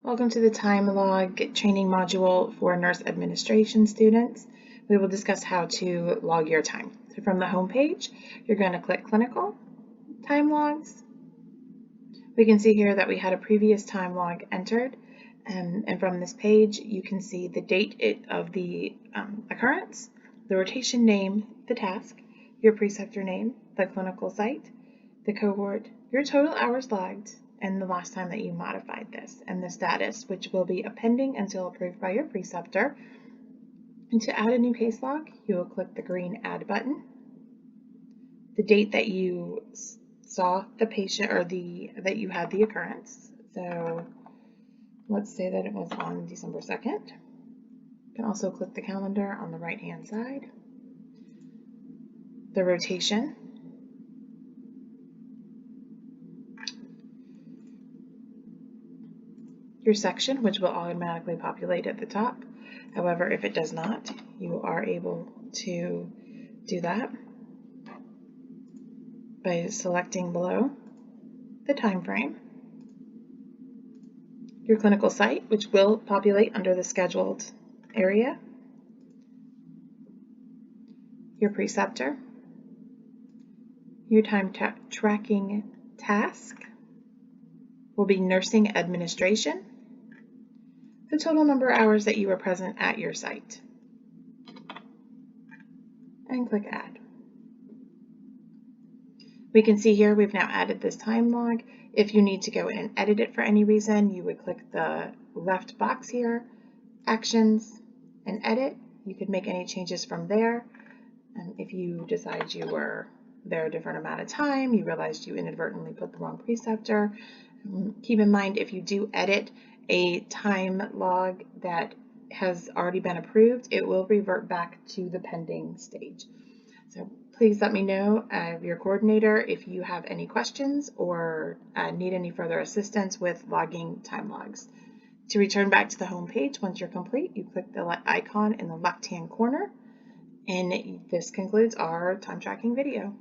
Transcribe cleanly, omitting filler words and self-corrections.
Welcome to the time log training module for nurse administration students. We will discuss how to log your time. So from the home page, you're going to click clinical, time logs. We can see here that we had a previous time log entered, and from this page you can see the date of the occurrence, the rotation name, the task, your preceptor name, the clinical site, the cohort, your total hours logged, and the last time that you modified this, and the status, which will be appending until approved by your preceptor. And to add a new case log, you will click the green Add button, the date that you saw the patient or that you had the occurrence. So let's say that it was on December 2nd. You can also click the calendar on the right-hand side, the rotation, your section, which will automatically populate at the top. However, if it does not, you are able to do that by selecting below the time frame, your clinical site, which will populate under the scheduled area, your preceptor, your time tracking task will be nursing administration, the total number of hours that you were present at your site, and click Add. We can see here we've now added this time log. If you need to go in and edit it for any reason, you would click the left box here, Actions, and Edit. You could make any changes from there. And if you decide you were there a different amount of time, you realized you inadvertently put the wrong preceptor, keep in mind if you do edit a time log that has already been approved, it will revert back to the pending stage. So please let me know, your coordinator, if you have any questions or need any further assistance with logging time logs. To return back to the home page, once you're complete, you click the icon in the left-hand corner, and this concludes our time tracking video.